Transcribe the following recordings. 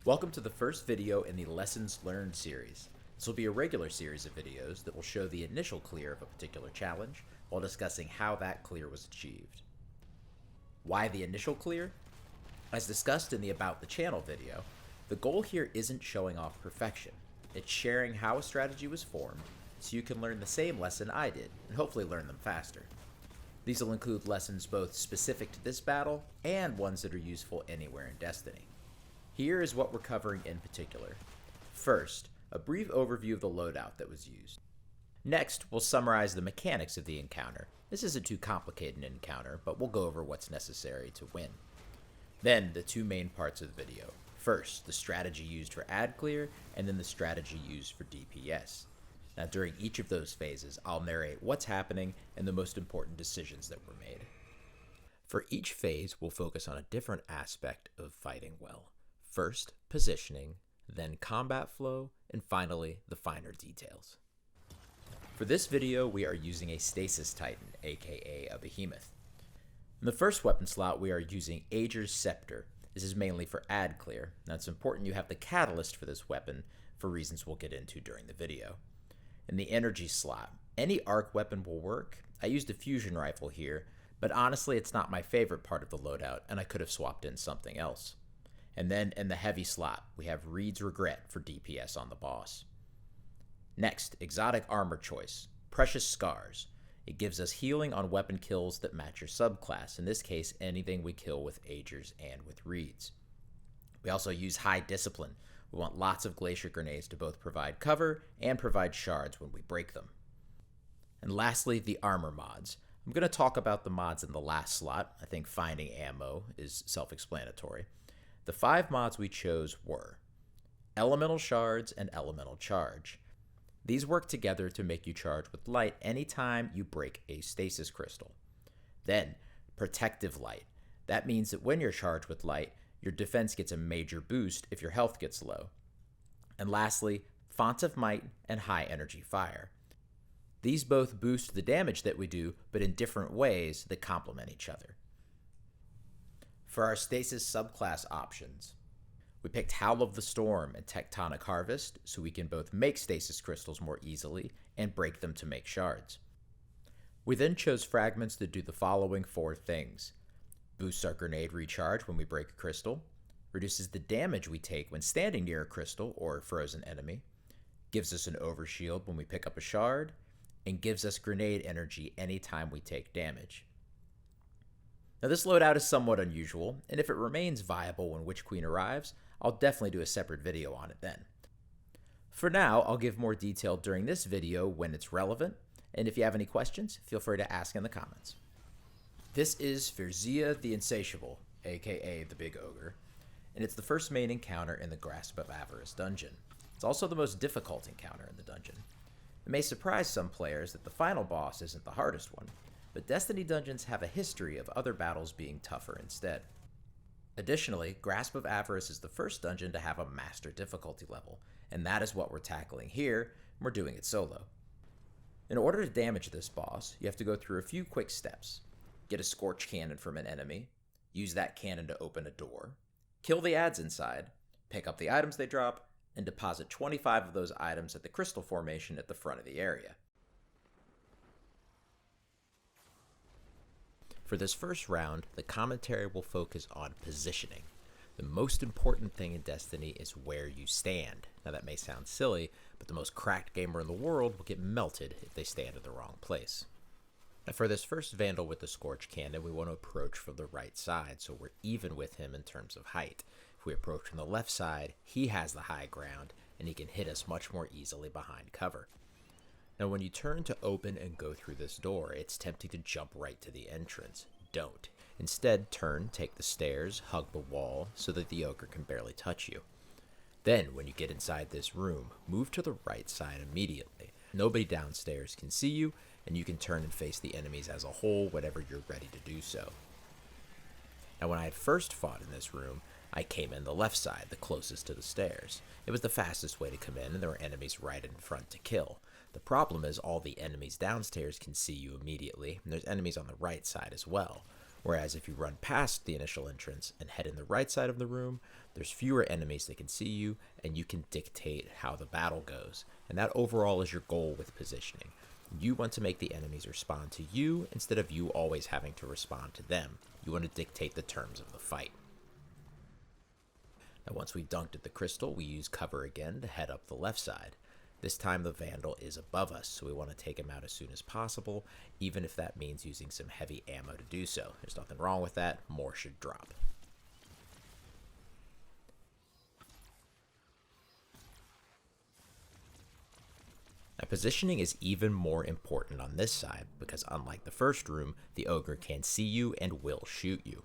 Welcome to the first video in the Lessons Learned series. This will be a regular series of videos that will show the initial clear of a particular challenge while discussing how that clear was achieved. Why the initial clear? As discussed in the About the Channel video, the goal here isn't showing off perfection. It's sharing how a strategy was formed so you can learn the same lesson I did and hopefully learn them faster. These will include lessons both specific to this battle and ones that are useful anywhere in Destiny. Here is what we're covering in particular. First, a brief overview of the loadout that was used. Next, we'll summarize the mechanics of the encounter. This isn't too complicated an encounter, but we'll go over what's necessary to win. Then, the two main parts of the video. First, the strategy used for ad clear, and then the strategy used for DPS. Now, during each of those phases, I'll narrate what's happening and the most important decisions that were made. For each phase, we'll focus on a different aspect of fighting well. First, positioning, then combat flow, and finally, the finer details. For this video, we are using a Stasis Titan, aka a Behemoth. In the first weapon slot, we are using Ogre's Scepter. This is mainly for ad clear. Now, it's important you have the catalyst for this weapon for reasons we'll get into during the video. In the energy slot, any arc weapon will work. I used a fusion rifle here, but honestly, it's not my favorite part of the loadout, and I could have swapped in something else. And then in the heavy slot, we have Reed's Regret for DPS on the boss. Next, exotic armor choice, Precious Scars. It gives us healing on weapon kills that match your subclass, in this case, anything we kill with Ogres and with Reeds. We also use High Discipline. We want lots of Glacier Grenades to both provide cover and provide shards when we break them. And lastly, the armor mods. I'm going to talk about the mods in the last slot. I think finding ammo is self-explanatory. The 5 mods we chose were Elemental Shards and Elemental Charge. These work together to make you charge with light anytime you break a stasis crystal. Then, Protective Light. That means that when you're charged with light, your defense gets a major boost if your health gets low. And lastly, Font of Might and High Energy Fire. These both boost the damage that we do, but in different ways that complement each other. For our Stasis subclass options, we picked Howl of the Storm and Tectonic Harvest so we can both make stasis crystals more easily and break them to make shards. We then chose fragments that do the following 4 things. Boosts our grenade recharge when we break a crystal, reduces the damage we take when standing near a crystal or a frozen enemy, gives us an overshield when we pick up a shard, and gives us grenade energy anytime we take damage. Now this loadout is somewhat unusual, and if it remains viable when Witch Queen arrives, I'll definitely do a separate video on it then. For now, I'll give more detail during this video when it's relevant, and if you have any questions, feel free to ask in the comments. This is Phry'zhia the Insatiable, aka the Big Ogre, and it's the first main encounter in the Grasp of Avarice dungeon. It's also the most difficult encounter in the dungeon. It may surprise some players that the final boss isn't the hardest one, but Destiny dungeons have a history of other battles being tougher instead. Additionally, Grasp of Avarice is the first dungeon to have a master difficulty level, and that is what we're tackling here, and we're doing it solo. In order to damage this boss, you have to go through a few quick steps. Get a Scorch Cannon from an enemy, use that cannon to open a door, kill the ads inside, pick up the items they drop, and deposit 25 of those items at the crystal formation at the front of the area. For this first round, the commentary will focus on positioning. The most important thing in Destiny is where you stand. Now that may sound silly, but the most cracked gamer in the world will get melted if they stand in the wrong place. Now for this first Vandal with the Scorch Cannon, we want to approach from the right side, so we're even with him in terms of height. If we approach from the left side, he has the high ground, and he can hit us much more easily behind cover. Now when you turn to open and go through this door, it's tempting to jump right to the entrance. Don't. Instead, turn, take the stairs, hug the wall, so that the ogre can barely touch you. Then, when you get inside this room, move to the right side immediately. Nobody downstairs can see you, and you can turn and face the enemies as a whole whenever you're ready to do so. Now when I had first fought in this room, I came in the left side, the closest to the stairs. It was the fastest way to come in, and there were enemies right in front to kill. The problem is all the enemies downstairs can see you immediately, and there's enemies on the right side as well. Whereas if you run past the initial entrance and head in the right side of the room, there's fewer enemies that can see you, and you can dictate how the battle goes. And that overall is your goal with positioning. You want to make the enemies respond to you instead of you always having to respond to them. You want to dictate the terms of the fight. Now once we've dunked at the crystal, we use cover again to head up the left side. This time the Vandal is above us, so we want to take him out as soon as possible, even if that means using some heavy ammo to do so. There's nothing wrong with that, more should drop. Now positioning is even more important on this side, because unlike the first room, the Ogre can see you and will shoot you.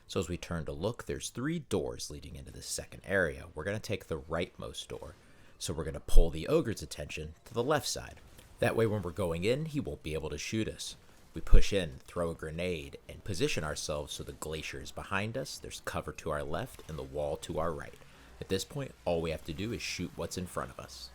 So as we turn to look, there's 3 doors leading into this second area. We're going to take the rightmost door. So we're going to pull the Ogre's attention to the left side. That way when we're going in, he won't be able to shoot us. We push in, throw a grenade, and position ourselves so the glacier is behind us, there's cover to our left, and the wall to our right. At this point, all we have to do is shoot what's in front of us.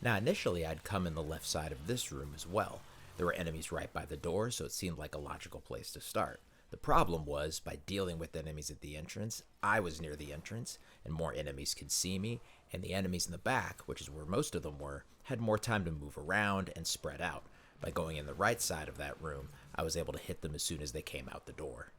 Now initially I'd come in the left side of this room as well. There were enemies right by the door, so it seemed like a logical place to start. The problem was, by dealing with enemies at the entrance, I was near the entrance, and more enemies could see me, and the enemies in the back, which is where most of them were, had more time to move around and spread out. By going in the right side of that room, I was able to hit them as soon as they came out the door.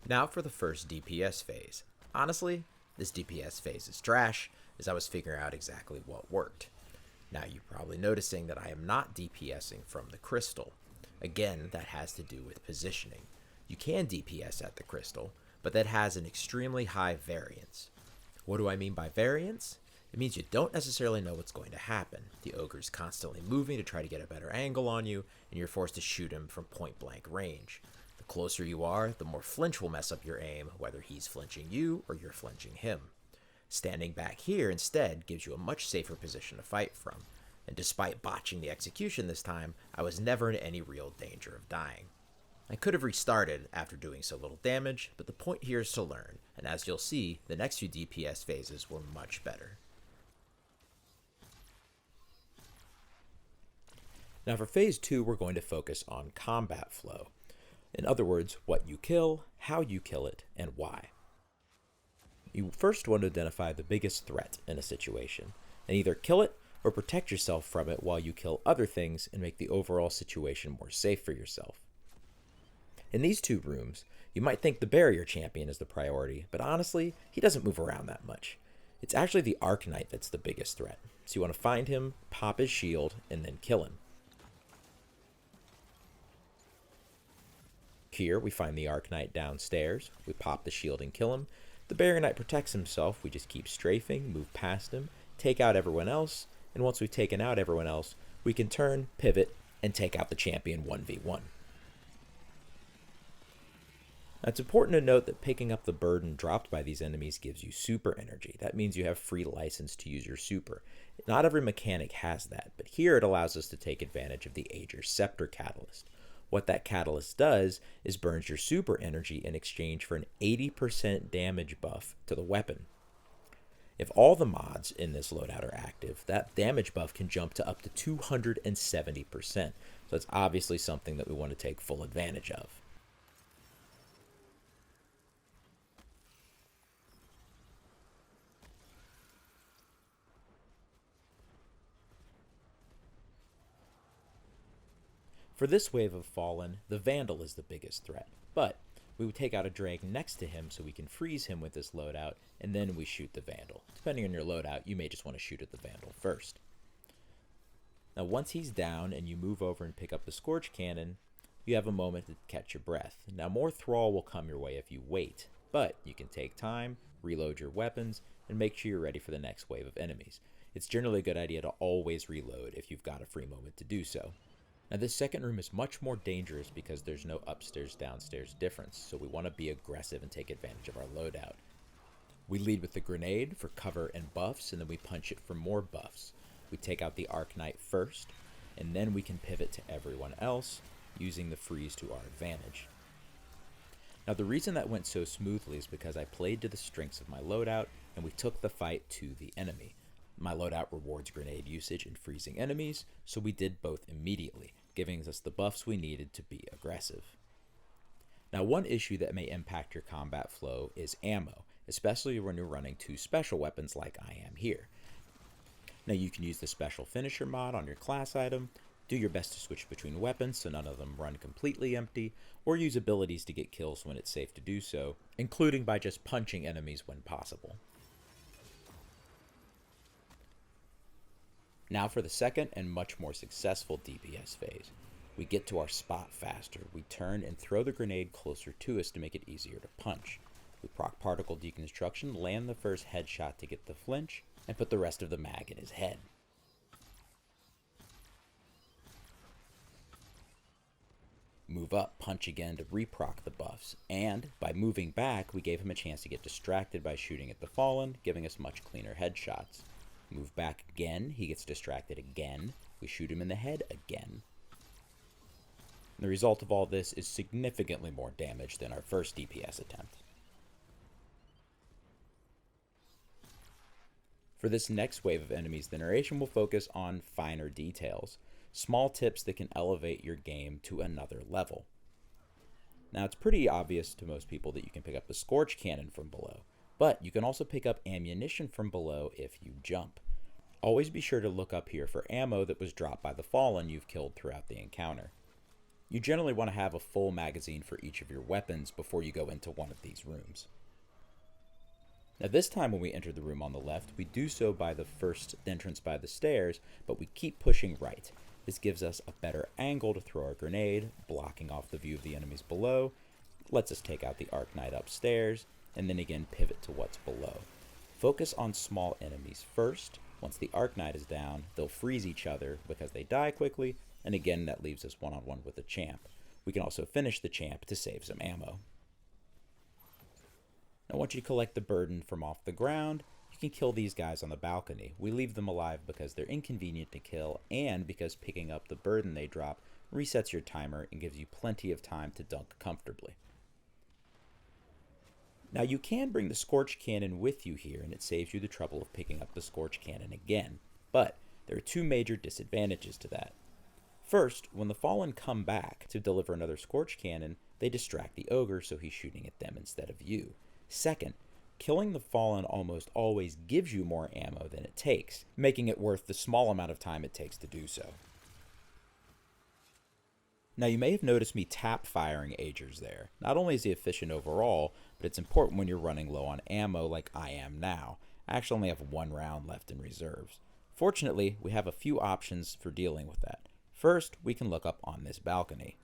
Now for the first DPS phase. Honestly, this DPS phase is trash, as I was figuring out exactly what worked. Now you're probably noticing that I am not DPSing from the crystal. Again, that has to do with positioning. You can DPS at the crystal, but that has an extremely high variance. What do I mean by variance? It means you don't necessarily know what's going to happen. The Ogre's constantly moving to try to get a better angle on you, and you're forced to shoot him from point blank range. The closer you are, the more flinch will mess up your aim, whether he's flinching you or you're flinching him. Standing back here instead gives you a much safer position to fight from, and despite botching the execution this time, I was never in any real danger of dying. I could have restarted after doing so little damage, but the point here is to learn, and as you'll see, the next few DPS phases were much better. Now for phase 2, we're going to focus on combat flow. In other words, what you kill, how you kill it, and why. You first want to identify the biggest threat in a situation, and either kill it or protect yourself from it while you kill other things and make the overall situation more safe for yourself. In these 2 rooms, you might think the barrier champion is the priority, but honestly, he doesn't move around that much. It's actually the Arc Knight that's the biggest threat, so you want to find him, pop his shield, and then kill him. Here, we find the Arc Knight downstairs, we pop the shield and kill him. The Barrier Knight protects himself, we just keep strafing, move past him, take out everyone else, and once we've taken out everyone else, we can turn, pivot, and take out the champion 1v1. Now, it's important to note that picking up the burden dropped by these enemies gives you super energy. That means you have free license to use your super. Not every mechanic has that, but here it allows us to take advantage of the Ager's Scepter Catalyst. What that catalyst does is burns your super energy in exchange for an 80% damage buff to the weapon. If all the mods in this loadout are active, that damage buff can jump to up to 270%. So it's obviously something that we want to take full advantage of. For this wave of Fallen, the Vandal is the biggest threat, but we would take out a Drake next to him so we can freeze him with this loadout, and then we shoot the Vandal. Depending on your loadout, you may just want to shoot at the Vandal first. Now once he's down and you move over and pick up the Scorch Cannon, you have a moment to catch your breath. Now more Thrall will come your way if you wait, but you can take time, reload your weapons, and make sure you're ready for the next wave of enemies. It's generally a good idea to always reload if you've got a free moment to do so. Now this second room is much more dangerous because there's no upstairs-downstairs difference, so we want to be aggressive and take advantage of our loadout. We lead with the grenade for cover and buffs, and then we punch it for more buffs. We take out the Arc Knight first, and then we can pivot to everyone else, using the freeze to our advantage. Now the reason that went so smoothly is because I played to the strengths of my loadout and we took the fight to the enemy. My loadout rewards grenade usage and freezing enemies, so we did both immediately, giving us the buffs we needed to be aggressive. Now one issue that may impact your combat flow is ammo, especially when you're running two special weapons like I am here. Now you can use the special finisher mod on your class item, do your best to switch between weapons so none of them run completely empty, or use abilities to get kills when it's safe to do so, including by just punching enemies when possible. Now for the second and much more successful DPS phase. We get to our spot faster, we turn and throw the grenade closer to us to make it easier to punch. We proc particle deconstruction, land the first headshot to get the flinch, and put the rest of the mag in his head. Move up, punch again to reproc the buffs, and by moving back, we gave him a chance to get distracted by shooting at the Fallen, giving us much cleaner headshots. Move back again, he gets distracted again, we shoot him in the head again. And the result of all this is significantly more damage than our first DPS attempt. For this next wave of enemies, the narration will focus on finer details, small tips that can elevate your game to another level. Now it's pretty obvious to most people that you can pick up the Scorch Cannon from below, but you can also pick up ammunition from below if you jump. Always be sure to look up here for ammo that was dropped by the Fallen you've killed throughout the encounter. You generally want to have a full magazine for each of your weapons before you go into one of these rooms. Now this time when we enter the room on the left, we do so by the first entrance by the stairs, but we keep pushing right. This gives us a better angle to throw our grenade, blocking off the view of the enemies below, lets us take out the Arc Knight upstairs, and then again pivot to what's below. Focus on small enemies first. Once the Arc Knight is down, they'll freeze each other because they die quickly, and again that leaves us one-on-one with the champ. We can also finish the champ to save some ammo. Now once you collect the burden from off the ground, you can kill these guys on the balcony. We leave them alive because they're inconvenient to kill and because picking up the burden they drop resets your timer and gives you plenty of time to dunk comfortably. Now you can bring the Scorch Cannon with you here and it saves you the trouble of picking up the Scorch Cannon again, but there are two major disadvantages to that. First, when the Fallen come back to deliver another Scorch Cannon, they distract the Ogre so he's shooting at them instead of you. Second, killing the Fallen almost always gives you more ammo than it takes, making it worth the small amount of time it takes to do so. Now you may have noticed me tap firing Agers there. Not only is he efficient overall, but it's important when you're running low on ammo like I am now. I actually only have 1 round left in reserves. Fortunately, we have a few options for dealing with that. First, we can look up on this balcony.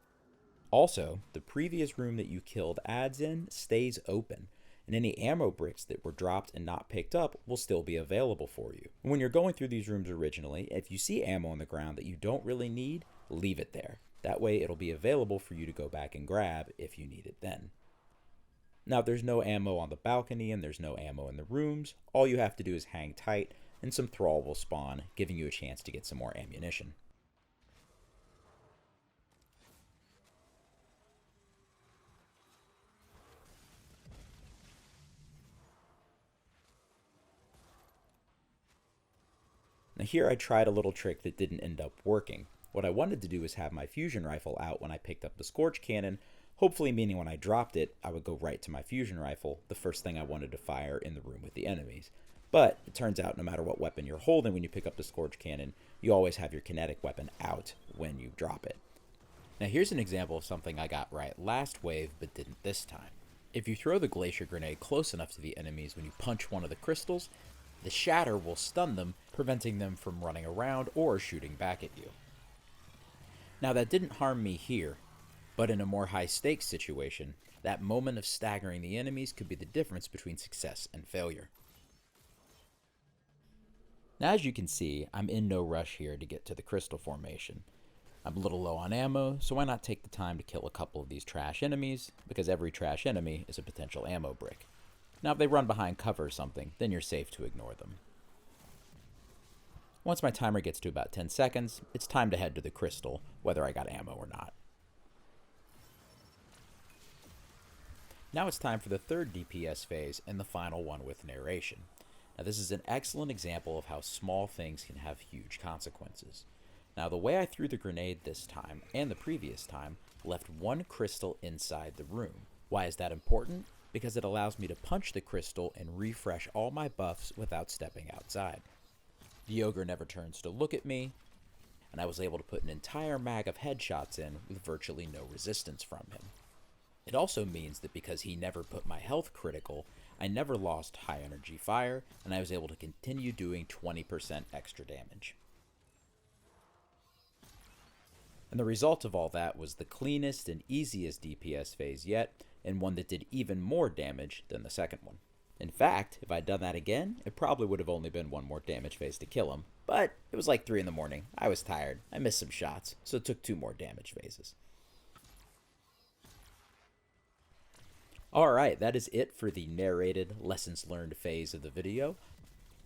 Also, the previous room that you killed adds in stays open, and any ammo bricks that were dropped and not picked up will still be available for you. When you're going through these rooms originally, if you see ammo on the ground that you don't really need, leave it there. That way it'll be available for you to go back and grab if you need it then. Now if there's no ammo on the balcony and there's no ammo in the rooms, all you have to do is hang tight and some thrall will spawn, giving you a chance to get some more ammunition. Now here I tried a little trick that didn't end up working. What I wanted to do was have my fusion rifle out when I picked up the Scorch Cannon, hopefully meaning when I dropped it, I would go right to my fusion rifle, the first thing I wanted to fire in the room with the enemies. But it turns out no matter what weapon you're holding when you pick up the Scorch Cannon, you always have your kinetic weapon out when you drop it. Now here's an example of something I got right last wave but didn't this time. If you throw the Glacier Grenade close enough to the enemies when you punch one of the crystals, the shatter will stun them, preventing them from running around or shooting back at you. Now that didn't harm me here, but in a more high-stakes situation, that moment of staggering the enemies could be the difference between success and failure. Now as you can see, I'm in no rush here to get to the crystal formation. I'm a little low on ammo, so why not take the time to kill a couple of these trash enemies, because every trash enemy is a potential ammo brick. Now if they run behind cover or something, then you're safe to ignore them. Once my timer gets to about 10 seconds, it's time to head to the crystal, whether I got ammo or not. Now it's time for the third DPS phase and the final one with narration. Now this is an excellent example of how small things can have huge consequences. Now the way I threw the grenade this time, and the previous time, left one crystal inside the room. Why is that important? Because it allows me to punch the crystal and refresh all my buffs without stepping outside. The Ogre never turns to look at me, and I was able to put an entire mag of headshots in with virtually no resistance from him. It also means that because he never put my health critical, I never lost high energy fire, and I was able to continue doing 20% extra damage. And the result of all that was the cleanest and easiest DPS phase yet, and one that did even more damage than the second one. In fact, if I'd done that again, it probably would have only been one more damage phase to kill him, but it was like 3 in the morning, I was tired, I missed some shots, so it took 2 more damage phases. Alright, that is it for the narrated lessons learned phase of the video.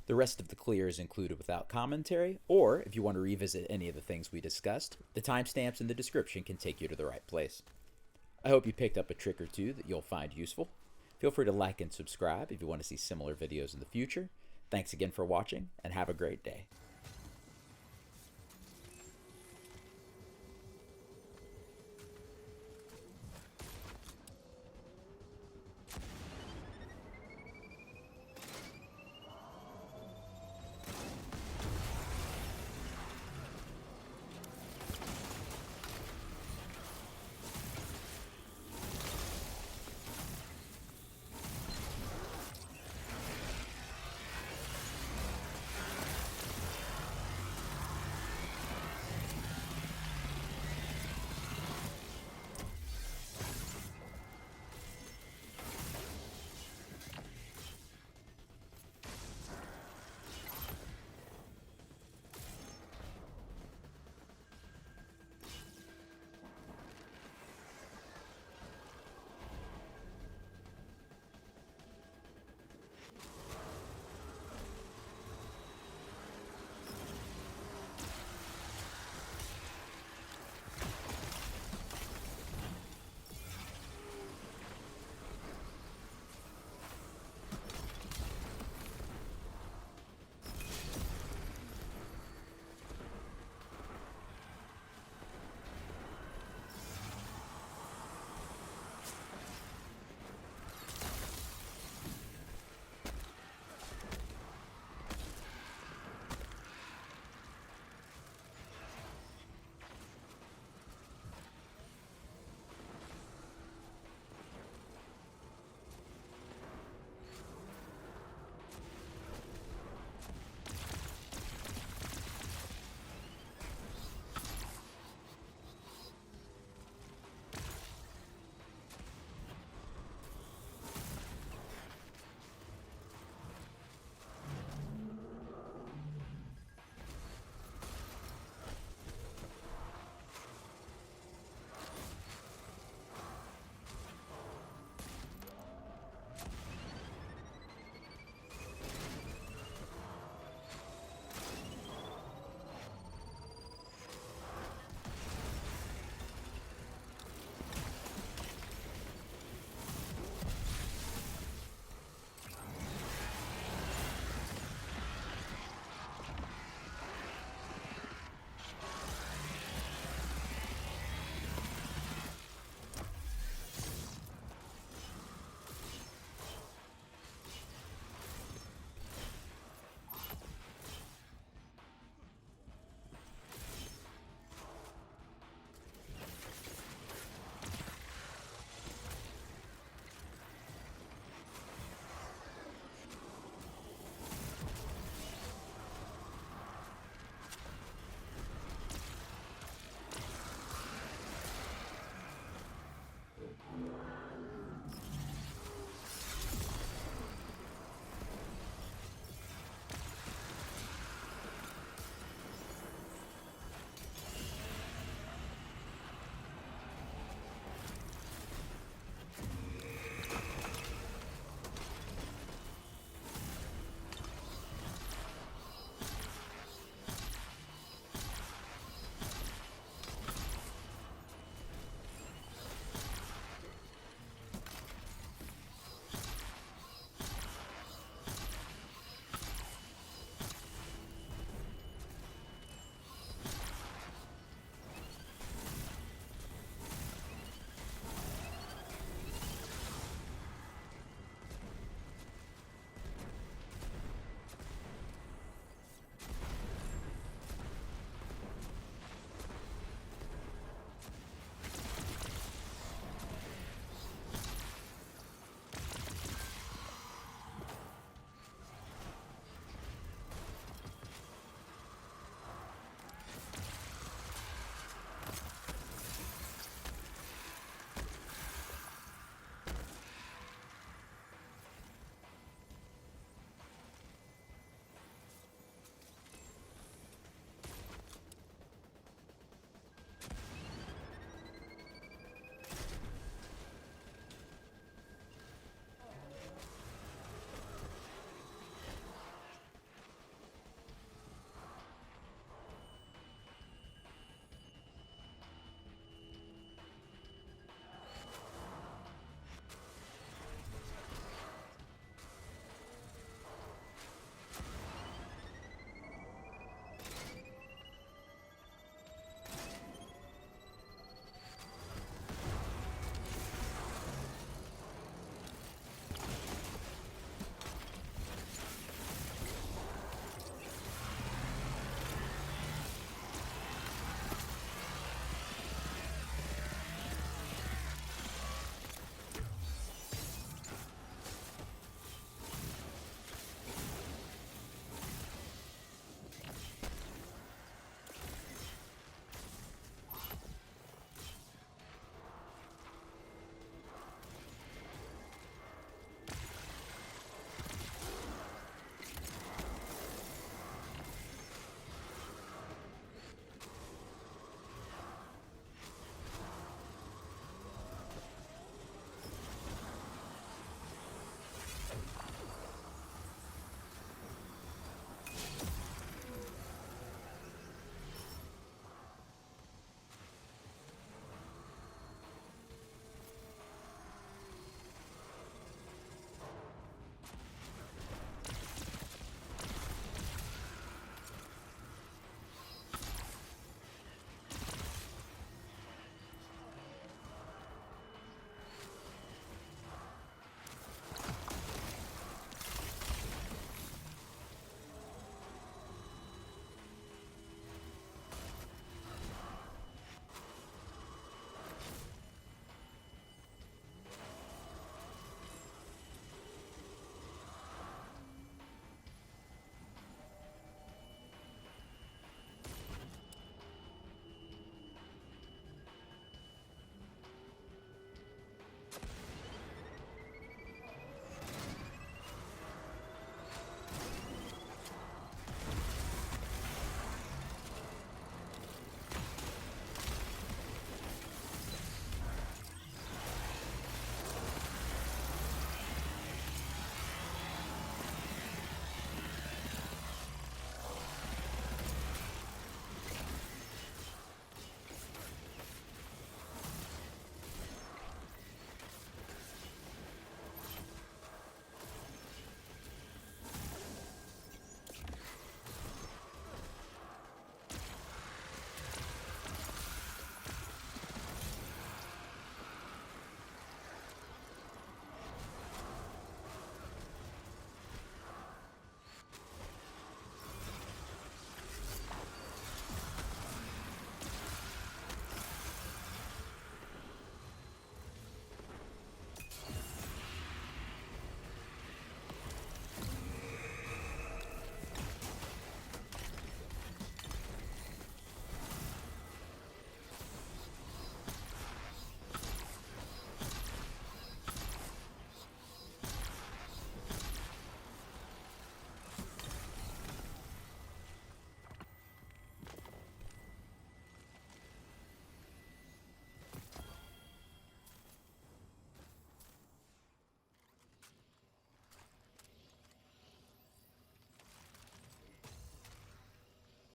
The rest of the clear is included without commentary, or if you want to revisit any of the things we discussed, the timestamps in the description can take you to the right place. I hope you picked up a trick or two that you'll find useful. Feel free to like and subscribe if you want to see similar videos in the future. Thanks again for watching, and have a great day.